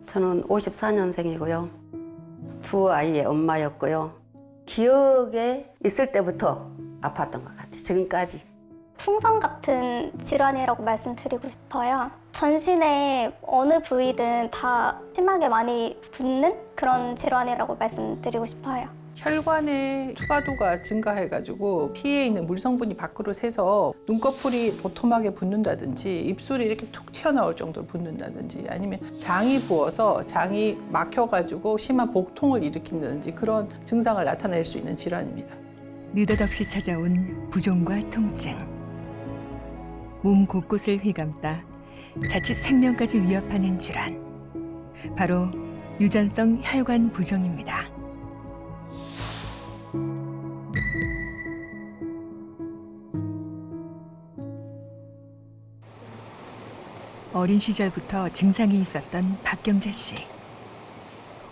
저는 54년생이고요. 두 아이의 엄마였고요. 기억에 있을 때부터 아팠던 것 같아요. 지금까지. 풍선 같은 질환이라고 말씀드리고 싶어요. 전신의 어느 부위든 다 심하게 많이 붓는 그런 질환이라고 말씀드리고 싶어요. 혈관의 투과도가 증가해가지고 피에 있는 물 성분이 밖으로 새서 눈꺼풀이 도톰하게 붓는다든지 입술이 이렇게 툭 튀어나올 정도로 붓는다든지 아니면 장이 부어서 장이 막혀가지고 심한 복통을 일으킨다든지 그런 증상을 나타낼 수 있는 질환입니다. 느닷없이 찾아온 부종과 통증. 몸 곳곳을 휘감다 자칫 생명까지 위협하는 질환. 바로 유전성 혈관 부종입니다. 어린 시절부터 증상이 있었던 박경자 씨.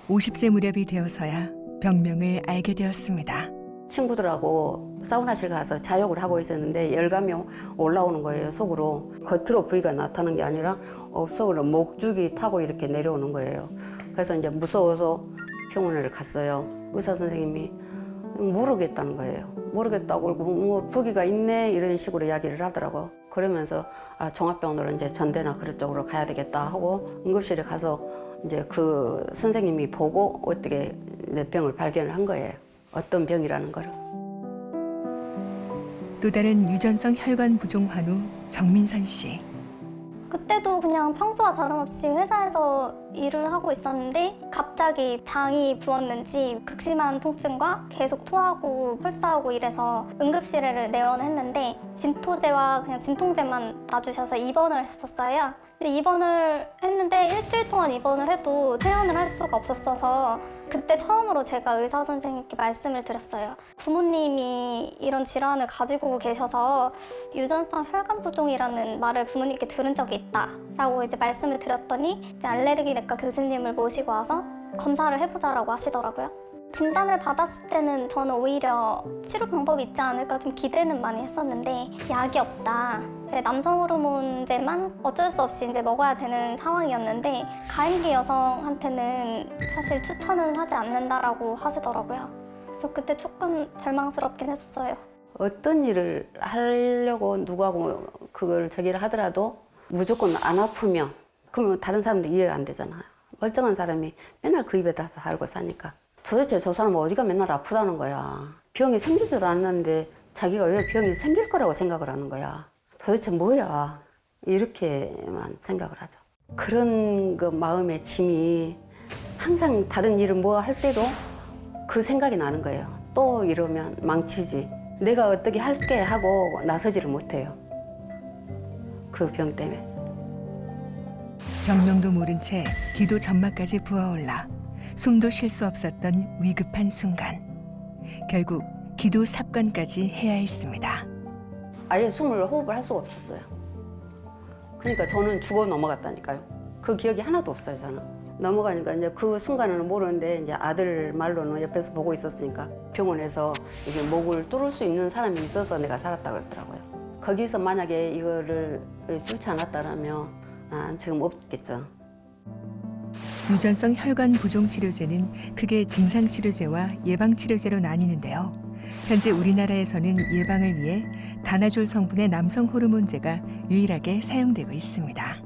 50세 무렵이 되어서야 병명을 알게 되었습니다. 친구들하고 사우나실 가서 자욕을 하고 있었는데 열감이 올라오는 거예요, 속으로. 겉으로 부위가 나타나는 게 아니라 속으로 목줄기 타고 이렇게 내려오는 거예요. 그래서 이제 무서워서 병원을 갔어요. 의사 선생님이 모르겠다는 거예요. 모르겠다고 그러고 뭐 부기가 있네 이런 식으로 이야기를 하더라고요. 그러면서 종합병원으로 이제 전대나 그런 쪽으로 가야 되겠다 하고 응급실에 가서 이제 그 선생님이 보고 어떻게 내 병을 발견을 한 거예요. 어떤 병이라는 거를. 또 다른 유전성 혈관 부종 환우 정민선 씨. 그때도 그냥 평소와 다름없이 회사에서 일을 하고 있었는데 갑자기 장이 부었는지 극심한 통증과 계속 토하고 펄사하고 이래서 응급실에 내원했는데 진토제와 그냥 진통제만 놔주셔서 입원을 했었어요. 근데 입원을 했는데 일주일 동안 입원을 해도 퇴원을 할 수가 없었어서 그때 처음으로 제가 의사 선생님께 말씀을 드렸어요. 부모님이 이런 질환을 가지고 계셔서 유전성 혈관 부종이라는 말을 부모님께 들은 적이 있다라고 이제 말씀을 드렸더니 이제 알레르기내과 교수님을 모시고 와서 검사를 해보자라고 하시더라고요. 진단을 받았을 때는 저는 오히려 치료 방법이 있지 않을까 좀 기대는 많이 했었는데 약이 없다. 이제 남성 호르몬제만 어쩔 수 없이 이제 먹어야 되는 상황이었는데 가임기 여성한테는 사실 추천은 하지 않는다라고 하시더라고요. 그래서 그때 조금 절망스럽긴 했었어요. 어떤 일을 하려고 누구하고 그걸 저기를 하더라도 무조건 안 아프면 그러면 다른 사람들 이해가 안 되잖아요. 멀쩡한 사람이 맨날 그 입에다 살고 사니까. 도대체 저 사람은 어디가 맨날 아프다는 거야. 병이 생기지도 않았는데 자기가 왜 병이 생길 거라고 생각을 하는 거야. 도대체 뭐야. 이렇게만 생각을 하죠. 그런 그 마음의 짐이 항상 다른 일을 뭐 할 때도 그 생각이 나는 거예요. 또 이러면 망치지. 내가 어떻게 할게 하고 나서지를 못해요. 그 병 때문에. 병명도 모른 채 기도 점막까지 부어올라 숨도 쉴 수 없었던 위급한 순간. 결국 기도 삽관까지 해야 했습니다. 아예 호흡을 할 수가 없었어요. 그러니까 저는 죽어 넘어갔다니까요. 그 기억이 하나도 없어요, 저는. 넘어가니까 이제 그 순간은 모르는데 이제 아들 말로는 옆에서 보고 있었으니까 병원에서 이게 목을 뚫을 수 있는 사람이 있어서 내가 살았다 그랬더라고요. 거기서 만약에 이거를 뚫지 않았다면 지금 없겠죠. 유전성 혈관 부종 치료제는 크게 증상 치료제와 예방 치료제로 나뉘는데요. 현재 우리나라에서는 예방을 위해 다나졸 성분의 남성 호르몬제가 유일하게 사용되고 있습니다.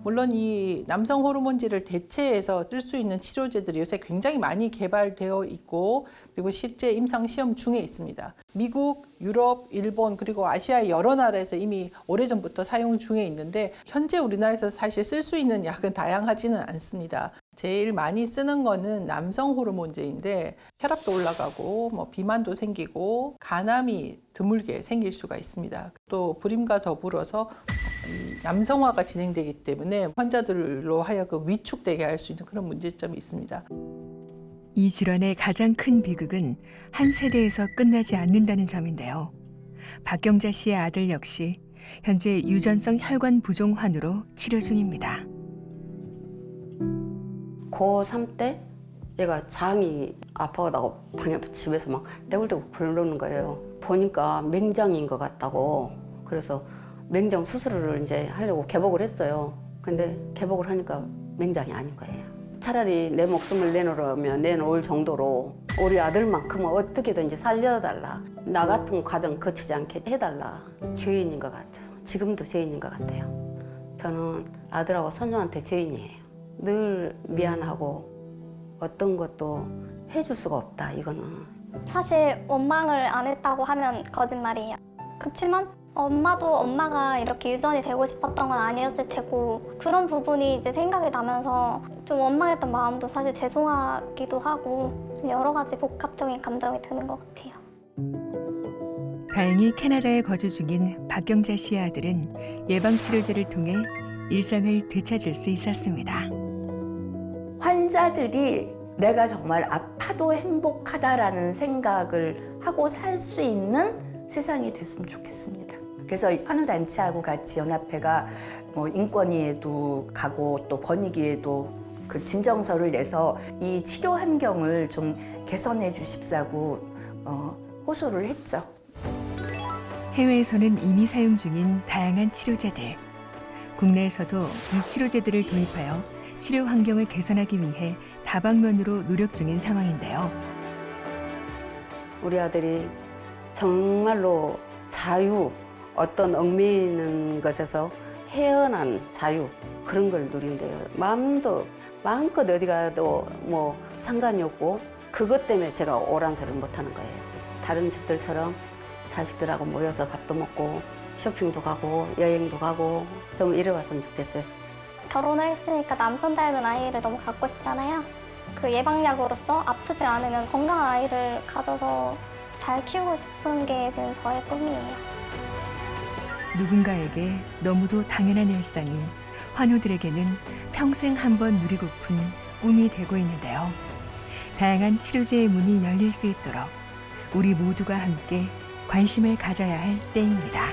물론 이 남성 호르몬제를 대체해서 쓸 수 있는 치료제들이 요새 굉장히 많이 개발되어 있고 그리고 실제 임상 시험 중에 있습니다. 미국, 유럽, 일본 그리고 아시아의 여러 나라에서 이미 오래전부터 사용 중에 있는데 현재 우리나라에서 사실 쓸 수 있는 약은 다양하지는 않습니다. 제일 많이 쓰는 거는 남성 호르몬제인데 혈압도 올라가고 비만도 생기고 간암이 드물게 생길 수가 있습니다. 또 불임과 더불어서 남성화가 진행되기 때문에 환자들로 하여금 위축되게 할 수 있는 그런 문제점이 있습니다. 이 질환의 가장 큰 비극은 한 세대에서 끝나지 않는다는 점인데요. 박경자 씨의 아들 역시 현재 유전성 혈관 부종 환우로 치료 중입니다. 고3 때 얘가 장이 아파가다고 집에서 막 떼굴떼굴 굴르는 거예요. 보니까 맹장인 것 같다고. 그래서 맹장 수술을 이제 하려고 개복을 했어요. 근데 개복을 하니까 맹장이 아닌 거예요. 차라리 내 목숨을 내놓으면 내놓을 정도로 우리 아들만큼은 어떻게든지 살려달라. 나 같은 과정 거치지 않게 해달라. 죄인인 것 같죠. 지금도 죄인인 것 같아요. 저는 아들하고 손녀한테 죄인이에요. 늘 미안하고 어떤 것도 해줄 수가 없다. 이거는 사실 원망을 안 했다고 하면 거짓말이에요. 그렇지만 엄마도 엄마가 이렇게 유전이 되고 싶었던 건 아니었을 테고 그런 부분이 이제 생각이 나면서 좀 원망했던 마음도 사실 죄송하기도 하고 좀 여러 가지 복합적인 감정이 드는 것 같아요. 다행히 캐나다에 거주 중인 박경자 씨의 아들은 예방치료제를 통해 일상을 되찾을 수 있었습니다. 환자들이 내가 정말 아파도 행복하다라는 생각을 하고 살 수 있는 세상이 됐으면 좋겠습니다. 그래서 환우단체하고 같이 연합회가 인권위에도 가고 또 권익위에도 그 진정서를 내서 이 치료 환경을 좀 개선해 주십사고 호소를 했죠. 해외에서는 이미 사용 중인 다양한 치료제들. 국내에서도 이 치료제들을 도입하여 치료 환경을 개선하기 위해 다방면으로 노력 중인 상황인데요. 우리 아들이 정말로 자유, 어떤 얽매이는 것에서 헤어난 자유 그런 걸 누린대요. 마음껏 어디 가도 뭐 상관이 없고 그것 때문에 제가 오란 소리를 못 하는 거예요. 다른 집들처럼 자식들하고 모여서 밥도 먹고 쇼핑도 가고 여행도 가고 좀 이래왔으면 좋겠어요. 결혼을 했으니까 남편 닮은 아이를 너무 갖고 싶잖아요. 그 예방약으로서 아프지 않으면 건강한 아이를 가져서 잘 키우고 싶은 게 지금 저의 꿈이에요. 누군가에게 너무도 당연한 일상이 환우들에게는 평생 한번 누리고픈 꿈이 되고 있는데요. 다양한 치료제의 문이 열릴 수 있도록 우리 모두가 함께 관심을 가져야 할 때입니다.